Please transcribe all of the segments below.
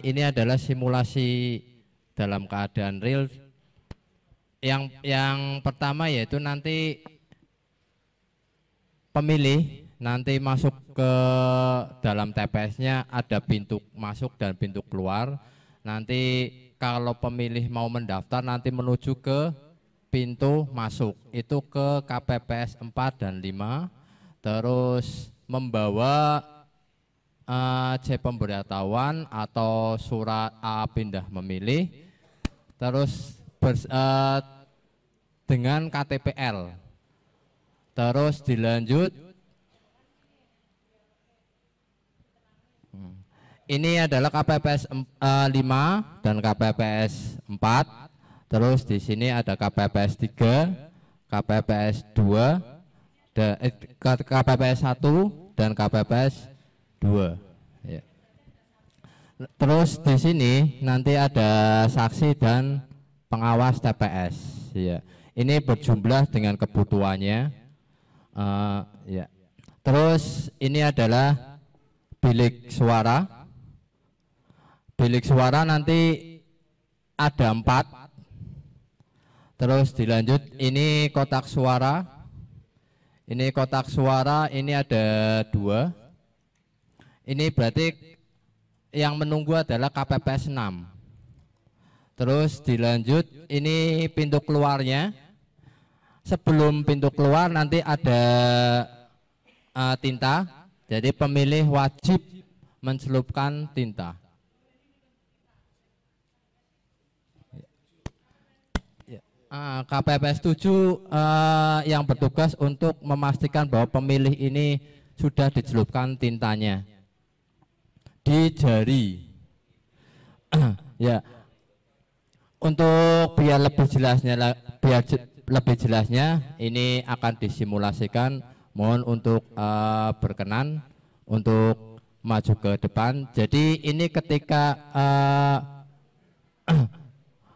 ini adalah simulasi dalam keadaan real. Yang pertama yaitu nanti pemilih nanti masuk ke dalam TPS-nya, ada pintu masuk dan pintu keluar. Nanti kalau pemilih mau mendaftar nanti menuju ke pintu masuk itu ke KPPS 4 dan 5, terus membawa C pemberitahuan atau surat A pindah memilih, terus dengan KTPL, terus dilanjut. Ini adalah KPPS 5 dan KPPS 4. Terus di sini ada KPPS 3, KPPS 2, KPPS 1 dan KPPS 2. Ya. Terus di sini nanti ada saksi dan pengawas TPS. Ya. Ini berjumlah dengan kebutuhannya. Ya. Terus ini adalah bilik suara. Bilik suara nanti ada 4. Terus dilanjut ini kotak suara. Ini kotak suara ini ada 2. Ini berarti yang menunggu adalah KPPS 6. Terus dilanjut ini pintu keluarnya. Sebelum pintu keluar nanti ada tinta. Jadi pemilih wajib mencelupkan tinta. KPPS 7 yang bertugas untuk memastikan bahwa pemilih ini sudah dicelupkan tintanya di jari. Ya, untuk biar lebih jelasnya ini akan disimulasikan. Mohon untuk berkenan untuk maju ke depan. Jadi ini ketika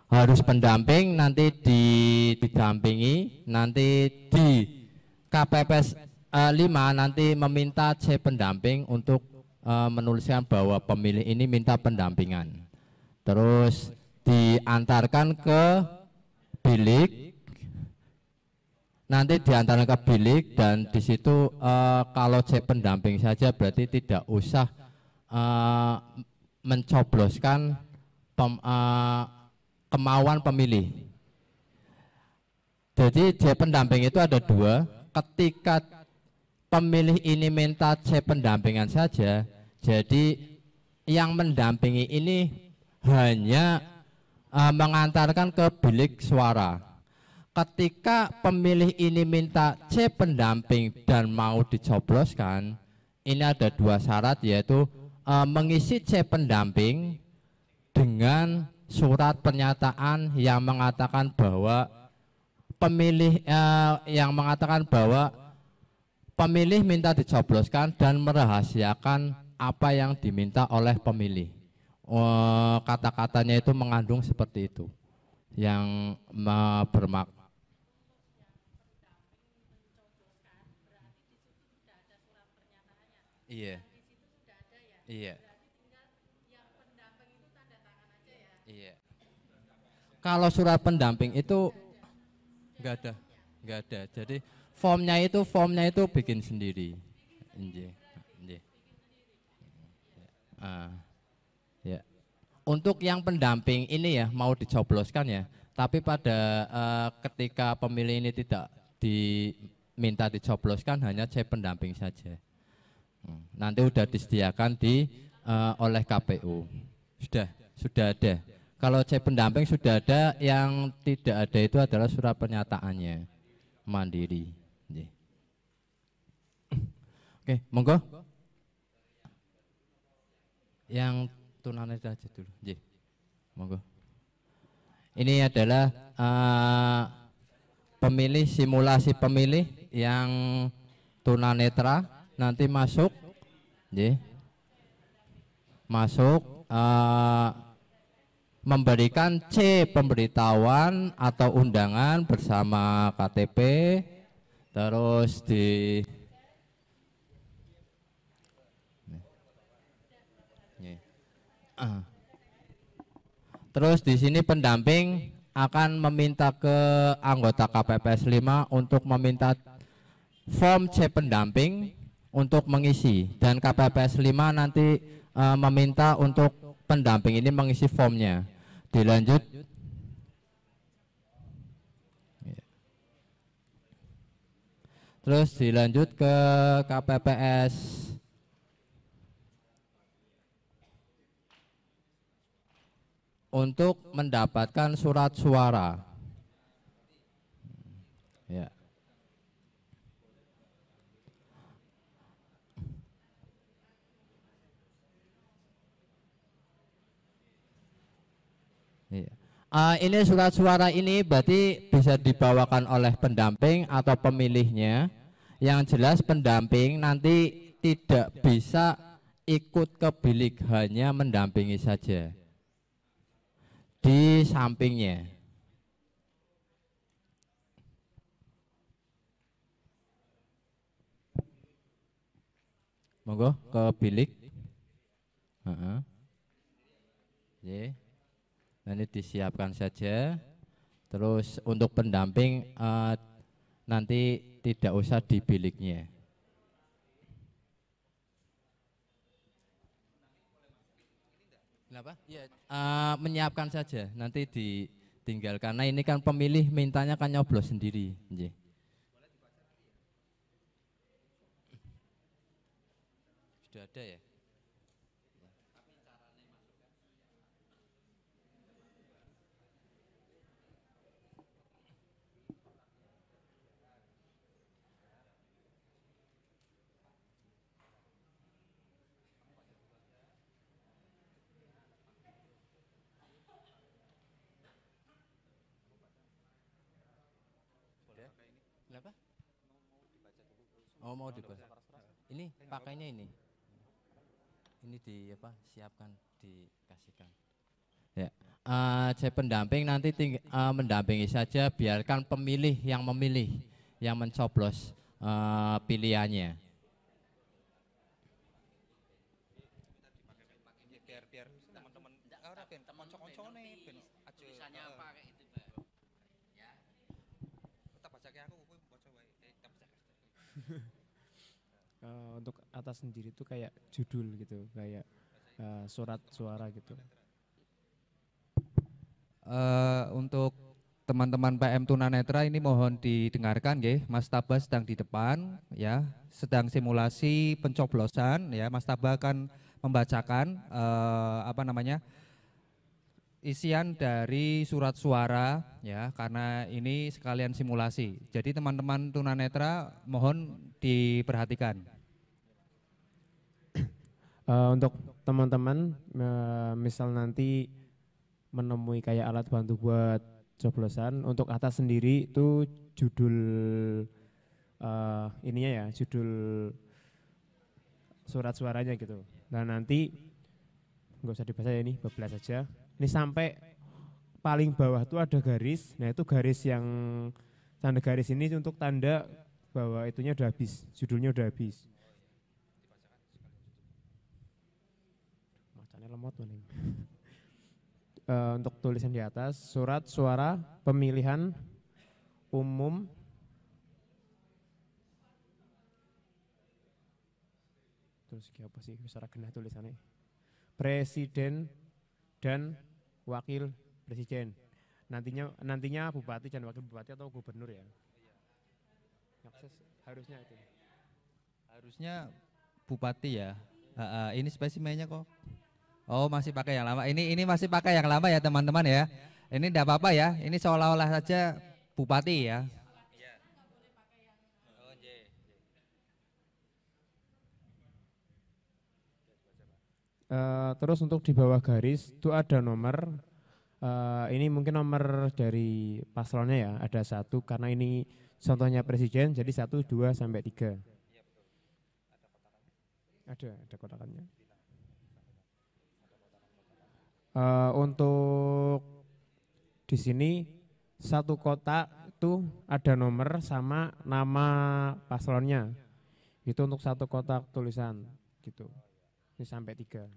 harus pendamping, nanti didampingi, nanti di KPPS 5 nanti meminta C pendamping untuk menuliskan bahwa pemilih ini minta pendampingan. Terus diantarkan ke bilik, nanti diantarkan ke bilik, dan di situ kalau C pendamping saja berarti tidak usah mencobloskan kemauan pemilih. Jadi C pendamping itu ada 2. Ketika pemilih ini minta C pendampingan saja, jadi yang mendampingi ini hanya mengantarkan ke bilik suara. Ketika pemilih ini minta C pendamping dan mau dicobloskan, ini ada 2 syarat, yaitu mengisi C pendamping dengan surat pernyataan yang mengatakan bahwa pemilih pemilih minta dicobloskan dan merahasiakan apa yang diminta oleh pemilih. Kata-katanya itu mengandung seperti itu, yang bermak. Iya. Iya. Iya. Kalau surat pendamping itu enggak ada. Jadi formnya itu bikin sendiri. Ya. Untuk yang pendamping ini ya mau dicobloskan ya, tapi pada ketika pemilih ini tidak diminta dicobloskan, hanya C pendamping saja. Nanti sudah disediakan oleh KPU. Sudah ada. Kalau C pendamping sudah ada, yang tidak ada itu adalah surat pernyataannya mandiri. Oke, monggo. Yang tunanetra aja dulu. Monggo. Ini adalah pemilih, simulasi pemilih yang tunanetra nanti masuk. Masuk. Memberikan C pemberitahuan atau undangan bersama KTP, terus Terus di sini pendamping akan meminta ke anggota KPPS 5 untuk meminta form C pendamping untuk mengisi, dan KPPS 5 nanti meminta untuk pendamping ini mengisi formnya. Dilanjut. Terus dilanjut ke KPPS untuk mendapatkan surat suara. Ya. Iya. Ini surat suara ini berarti bisa dibawakan oleh pendamping atau pemilihnya. Yang jelas pendamping nanti tidak bisa ikut ke bilik, hanya mendampingi saja di sampingnya. Monggo ke bilik. Nanti disiapkan saja. Terus untuk pendamping nanti tidak usah di biliknya. Kenapa? Ya, menyiapkan saja, nanti ditinggal karena ini kan pemilih mintanya kan nyoblos sendiri. Sudah ada ya? Kenapa? Oh, mau dibaca. Ini pakainya ini. Ini di apa? Siapkan, dikasihkan. Ya. Saya pendamping nanti mendampingi saja, biarkan pemilih yang memilih, yang mencoblos pilihannya. Biar teman-teman tulisannya apa kayak itu, Pak. Ya. Tak baca ke aku baca wae. Tak baca. Untuk atas sendiri itu kayak judul gitu, kayak surat suara gitu. Untuk teman-teman PM tunanetra ini mohon didengarkan ya, Mas Taba sedang di depan ya, sedang simulasi pencoblosan ya. Mas Taba akan membacakan isian dari surat suara ya, karena ini sekalian simulasi. Jadi teman-teman tunanetra mohon diperhatikan. Untuk teman-teman misal nanti menemui kayak alat bantu buat coblosan, untuk atas sendiri itu judul ininya ya, judul surat suaranya gitu. Dan nanti nggak usah dibaca ya, ini bebelas saja. Ini sampai paling bawah tuh ada garis. Nah itu garis yang tanda garis ini untuk tanda bahwa itunya udah habis, judulnya udah habis. Macamnya lemot nih. Untuk tulisan di atas, surat suara pemilihan umum terus apa sih secara genah tulisannya, presiden dan wakil presiden. Nantinya bupati dan wakil bupati atau gubernur ya. Harusnya itu. Harusnya bupati ya. Ini spesimennya kok. Oh, masih pakai yang lama. Ini masih pakai yang lama ya teman-teman ya. Ini enggak apa-apa ya. Ini seolah-olah saja bupati ya. Terus untuk di bawah garis itu ada nomor. Ini mungkin nomor dari paslonnya ya. Ada 1 karena ini contohnya presiden, jadi 1, 2 sampai 3. Ada kotakannya. Untuk di sini 1 kotak itu ada nomor sama nama paslonnya. Itu untuk 1 kotak tulisan gitu. Ini sampai 3.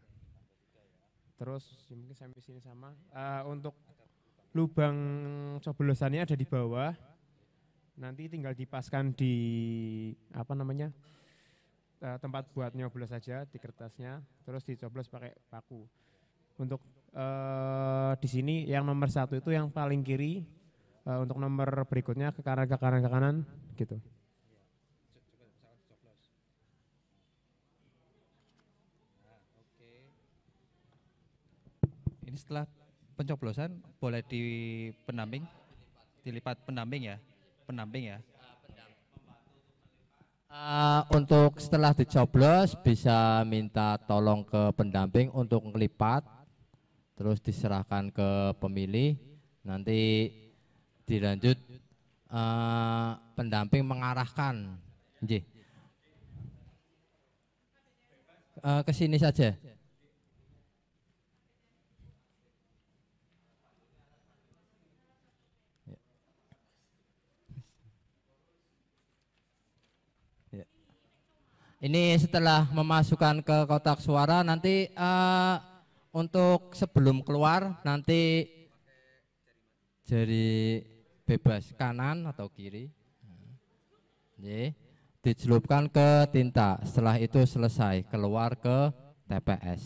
Terus ya mungkin sampai sini sama. Untuk lubang coblosannya ada di bawah. Nanti tinggal dipaskan di apa namanya tempat buat nyoblos saja di kertasnya. Terus dicoblos pakai paku. Untuk di sini yang nomor 1 itu yang paling kiri. Untuk nomor berikutnya ke kanan gitu. Ini setelah pencoblosan boleh di pendamping, dilipat pendamping ya, pendamping ya. Untuk setelah dicoblos bisa minta tolong ke pendamping untuk ngelipat, terus diserahkan ke pemilih, nanti dilanjut pendamping mengarahkan, ke sini saja. Ini setelah memasukkan ke kotak suara nanti untuk sebelum keluar nanti jari bebas kanan atau kiri, dicelupkan ke tinta. Setelah itu selesai keluar ke TPS.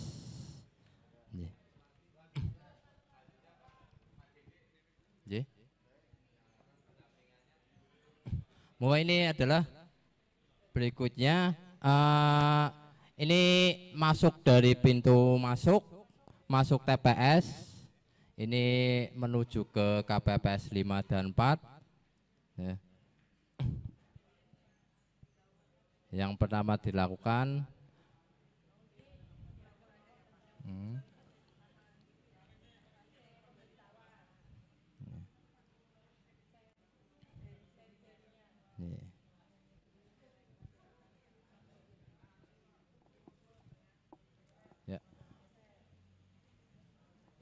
Mulai ini adalah berikutnya. Ini masuk dari pintu masuk TPS. Ini menuju ke KPPS 5 dan 4. Ya. Yang pertama dilakukan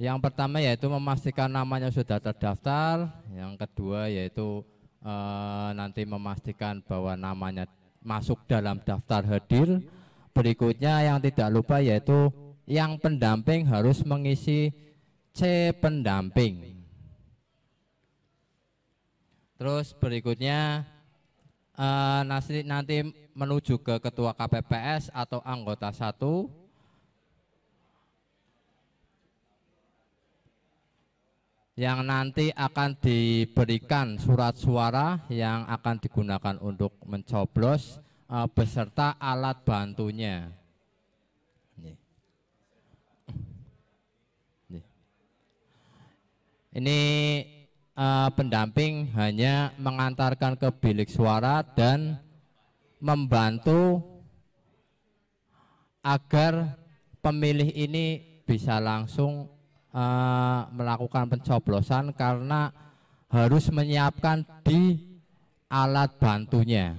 yang pertama yaitu memastikan namanya sudah terdaftar. Yang kedua yaitu nanti memastikan bahwa namanya masuk dalam daftar hadir. Berikutnya yang tidak lupa yaitu yang pendamping harus mengisi C pendamping. Terus berikutnya nanti menuju ke ketua KPPS atau anggota 1. Yang nanti akan diberikan surat suara yang akan digunakan untuk mencoblos beserta alat bantunya. Ini pendamping hanya mengantarkan ke bilik suara dan membantu agar pemilih ini bisa langsung melakukan pencoblosan karena harus menyiapkan di alat bantunya.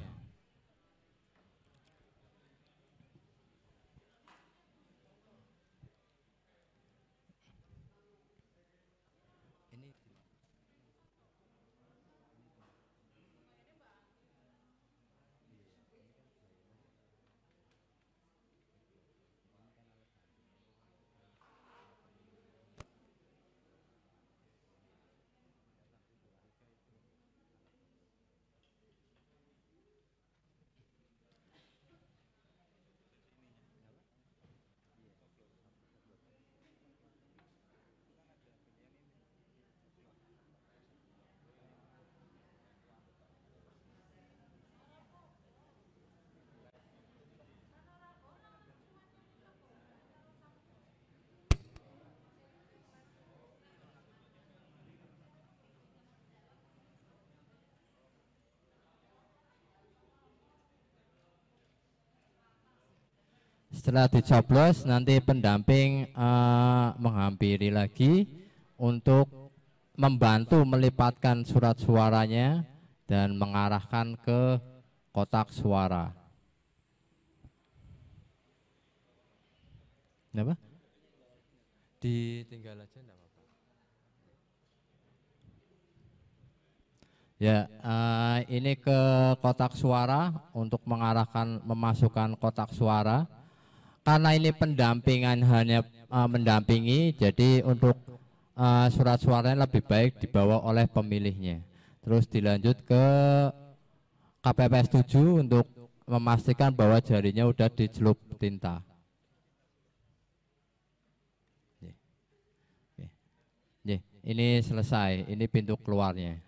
Setelah dicoblos nanti pendamping menghampiri lagi untuk membantu melipatkan surat suaranya dan mengarahkan ke kotak suara. Kenapa? Ditinggal aja enggak apa-apa. Ya, ini ke kotak suara untuk mengarahkan memasukkan kotak suara. karena ini pendampingan hanya mendampingi, jadi untuk surat suaranya lebih baik dibawa oleh pemilihnya. Terus dilanjut ke KPPS 7 untuk memastikan bahwa jarinya udah dicelup tinta. Ini selesai, ini pintu keluarnya.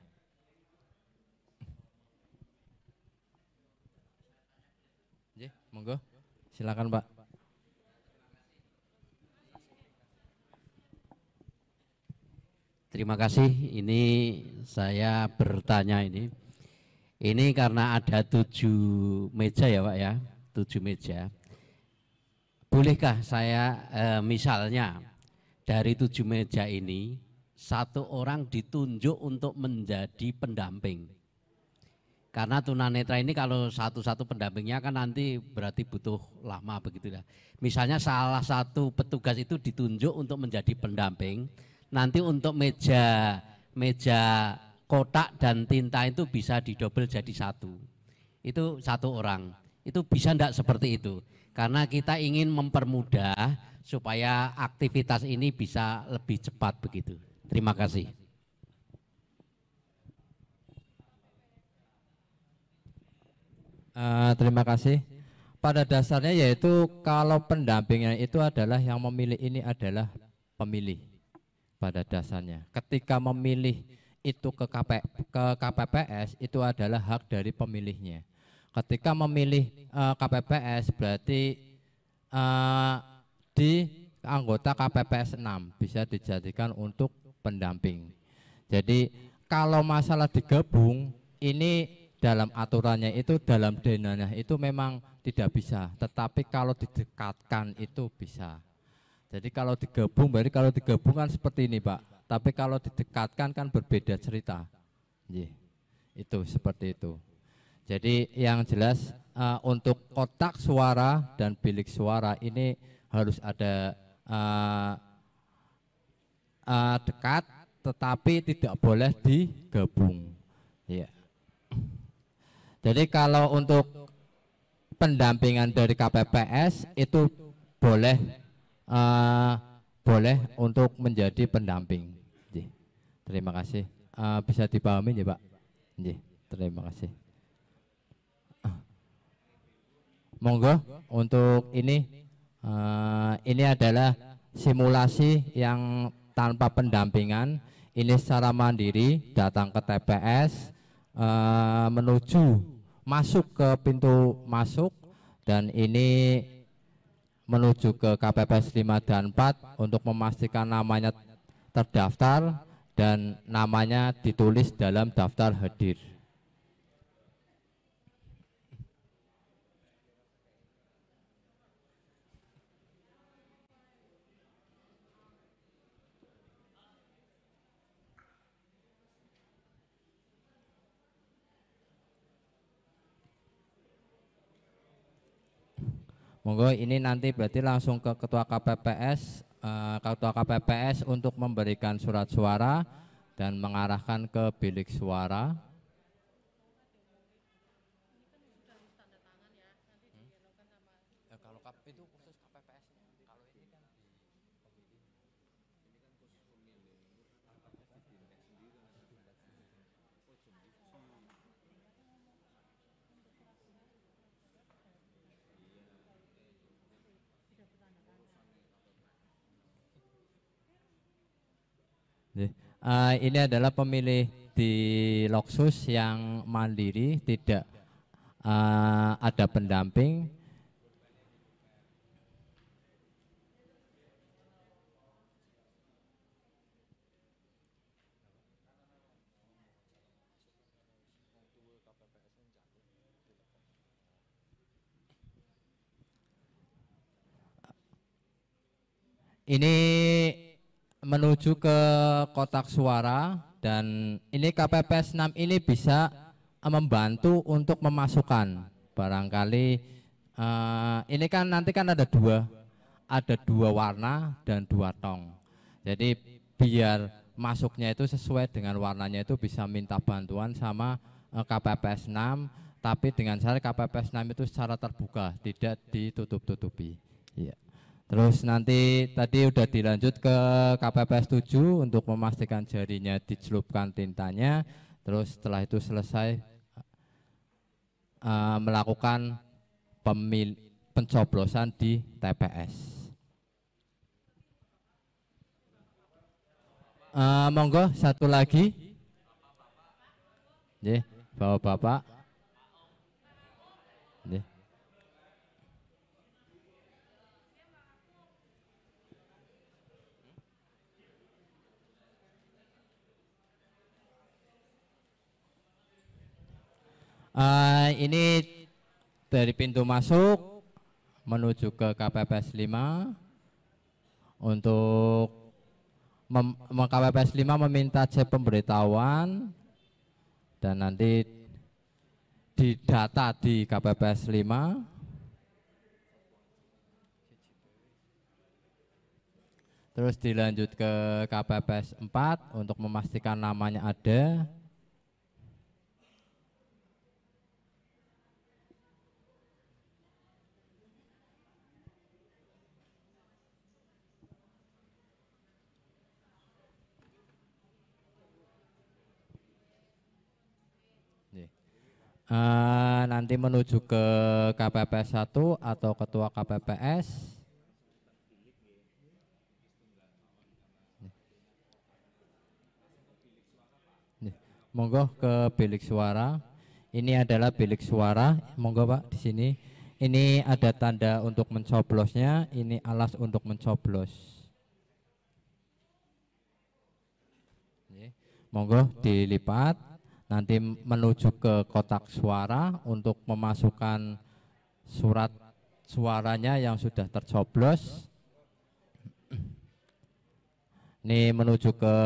Monggo, silakan Pak. Terima kasih. Ini saya bertanya ini karena ada 7 meja ya Pak ya, 7 meja. Bolehkah saya misalnya dari 7 meja ini 1 orang ditunjuk untuk menjadi pendamping? Karena tunanetra ini kalau satu-satu pendampingnya kan nanti berarti butuh lama begitu ya. Misalnya salah satu petugas itu ditunjuk untuk menjadi pendamping, nanti untuk meja kotak dan tinta itu bisa didobel jadi 1. Itu 1 orang. Itu bisa enggak seperti itu? Karena kita ingin mempermudah supaya aktivitas ini bisa lebih cepat begitu. Terima kasih. Terima kasih. Pada dasarnya yaitu kalau pendampingnya itu adalah yang memilih ini adalah pemilih. Pada dasarnya, ketika memilih itu ke KPPS itu adalah hak dari pemilihnya. Ketika memilih KPPS berarti di anggota KPPS 6 bisa dijadikan untuk pendamping. Jadi kalau masalah digabung ini dalam aturannya itu, dalam denanya itu memang tidak bisa, tetapi kalau didekatkan itu bisa. Jadi kalau digabung, berarti kalau digabung kan seperti ini Pak, tapi kalau didekatkan kan berbeda cerita. Itu seperti itu. Jadi yang jelas untuk kotak suara dan bilik suara ini harus ada dekat, tetapi tidak boleh digabung. Ya. Jadi kalau untuk pendampingan dari KPPS itu boleh untuk menjadi pendamping. Terima kasih. Bisa dipahami ya Pak? Terima kasih. Monggo untuk ini adalah simulasi yang tanpa pendampingan. Ini secara mandiri datang ke TPS, menuju masuk ke pintu masuk, dan ini menuju ke KPPS 5 dan 4 untuk memastikan namanya terdaftar dan namanya ditulis dalam daftar hadir. Monggo, ini nanti berarti langsung ke Ketua KPPS untuk memberikan surat suara dan mengarahkan ke bilik suara. Ini adalah pemilih di Loksus yang mandiri, tidak ada pendamping. Ini menuju ke kotak suara, dan ini KPPS 6 ini bisa membantu untuk memasukkan barangkali ini kan nanti kan ada dua warna dan 2 tong. Jadi biar masuknya itu sesuai dengan warnanya itu bisa minta bantuan sama KPPS 6, tapi dengan syarat KPPS 6 itu secara terbuka, tidak ditutup-tutupi. Ya. Terus nanti tadi udah dilanjut ke KPPS 7 untuk memastikan jarinya dicelupkan tintanya. Terus setelah itu selesai melakukan pencoblosan di TPS. Monggo satu lagi. Bapak-bapak. Ini dari pintu masuk menuju ke KPPS 5. Untuk KPPS 5 meminta cek pemberitahuan dan nanti didata di KPPS 5. Terus dilanjut ke KPPS 4 untuk memastikan namanya ada. Nanti menuju ke KPPS 1 atau ketua KPPS. Monggo ke bilik suara. Ini adalah bilik suara. Monggo Pak di sini. Ini ada tanda untuk mencoblosnya. Ini alas untuk mencoblos. Monggo dilipat. Nanti menuju ke kotak suara untuk memasukkan surat suaranya yang sudah tercoblos. Ini menuju ke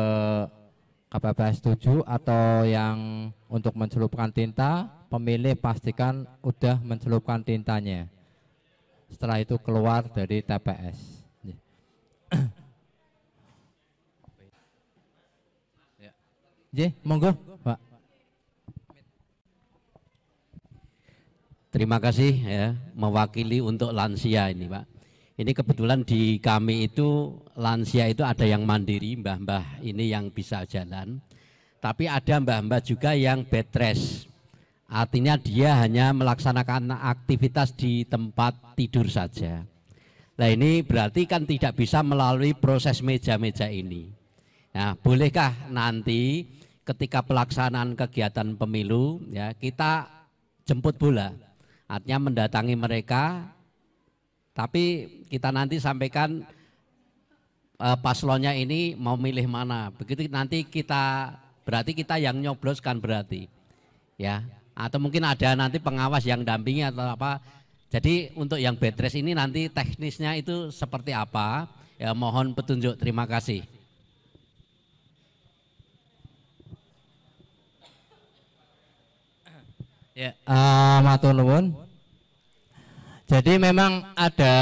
KPPS 7 atau yang untuk mencelupkan tinta, pemilih pastikan udah mencelupkan tintanya. Setelah itu keluar dari TPS. Monggo Pak. Terima kasih ya, mewakili untuk lansia ini Pak. Ini kebetulan di kami itu lansia itu ada yang mandiri, mbah-mbah ini yang bisa jalan. Tapi ada mbah-mbah juga yang bed rest. Artinya dia hanya melaksanakan aktivitas di tempat tidur saja. Nah ini berarti kan tidak bisa melalui proses meja-meja ini. Nah bolehkah nanti ketika pelaksanaan kegiatan pemilu ya kita jemput bola? Artinya mendatangi mereka, tapi kita nanti sampaikan paslonnya ini mau milih mana. Begitu nanti kita, berarti kita yang nyobloskan berarti. Ya, atau mungkin ada nanti pengawas yang dampingi atau apa. Jadi untuk yang bed rest ini nanti teknisnya itu seperti apa? Ya mohon petunjuk, terima kasih. Ya, matur nuwun. Jadi memang ada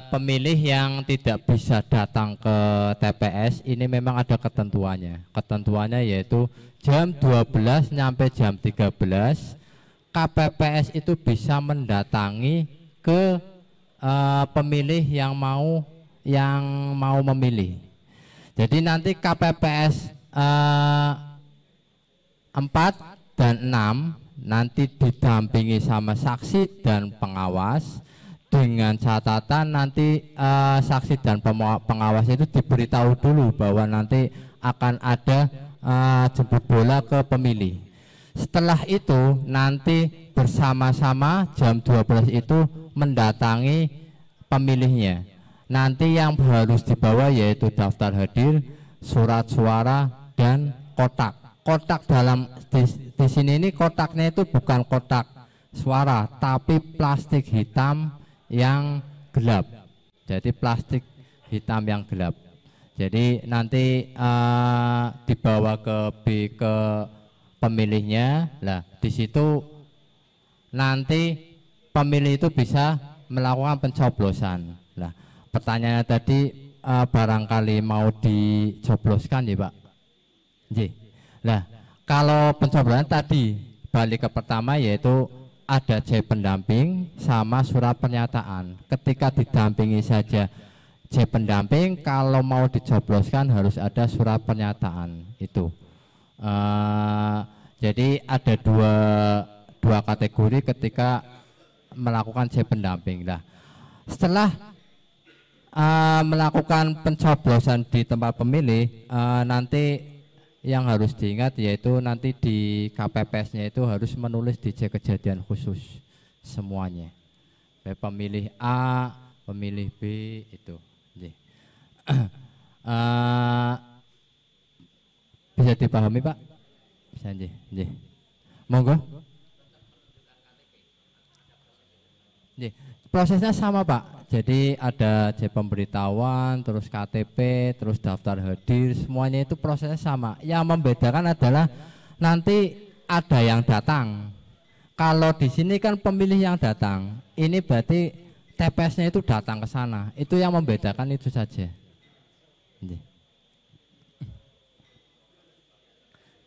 pemilih yang tidak bisa datang ke TPS, ini memang ada ketentuannya. Ketentuannya yaitu jam 12 sampai jam 13 KPPS itu bisa mendatangi ke pemilih yang mau memilih. Jadi nanti KPPS 4 dan 6 nanti didampingi sama saksi dan pengawas, dengan catatan nanti saksi dan pengawas itu diberitahu dulu bahwa nanti akan ada jemput bola ke pemilih. Setelah itu nanti bersama-sama jam 12 itu mendatangi pemilihnya. Nanti yang harus dibawa yaitu daftar hadir, surat suara, dan kotak. Kotak dalam di sini ini kotaknya itu bukan kotak suara, tapi plastik hitam yang gelap. Jadi plastik hitam yang gelap. Jadi nanti dibawa ke pemilihnya. Lah di situ nanti pemilih itu bisa melakukan pencoblosan. Lah pertanyaannya tadi barangkali mau dicobloskan ya Pak. Nah, kalau pencoblosan tadi balik ke pertama yaitu ada C pendamping sama surat pernyataan. Ketika didampingi saja C pendamping, kalau mau dicobloskan harus ada surat pernyataan itu. Jadi ada dua kategori ketika melakukan C pendamping. Nah, setelah melakukan pencoblosan di tempat pemilih, nanti yang harus diingat yaitu nanti di KPPS-nya itu harus menulis DJ kejadian khusus semuanya. Baik pemilih A, pemilih B itu. Bisa dipahami Pak? Bisa nggih. Monggo. Nggih. Prosesnya sama Pak. Jadi ada C pemberitahuan, terus KTP, terus daftar hadir, semuanya itu prosesnya sama. Yang membedakan adalah nanti ada yang datang. Kalau di sini kan pemilih yang datang, ini berarti TPS-nya itu datang ke sana. Itu yang membedakan itu saja.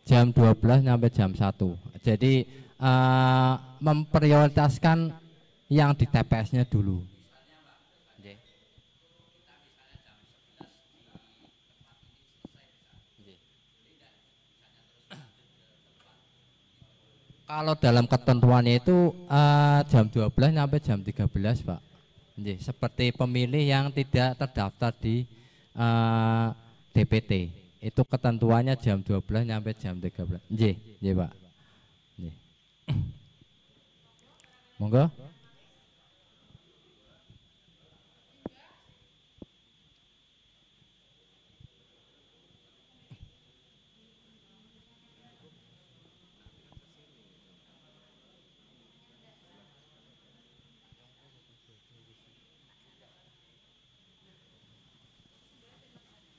Jam 12 sampai jam 1. Jadi memprioritaskan yang di TPS-nya dulu. Kalau dalam ketentuannya itu jam 12 sampai jam 13 Pak. Seperti pemilih yang tidak terdaftar di DPT. Itu ketentuannya jam 12 sampai jam 13. Nggih Pak. Nggih. Monggo.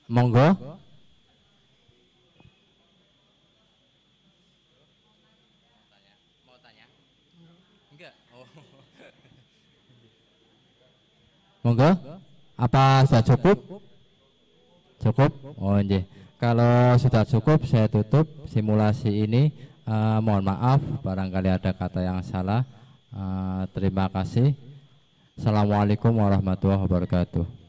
Monggo. Mau tanya? Enggak. Oh. Monggo. Apa sudah cukup? Cukup? Oh iya. Kalau sudah cukup saya tutup simulasi ini. Mohon maaf barangkali ada kata yang salah. Terima kasih. Assalamualaikum warahmatullahi wabarakatuh.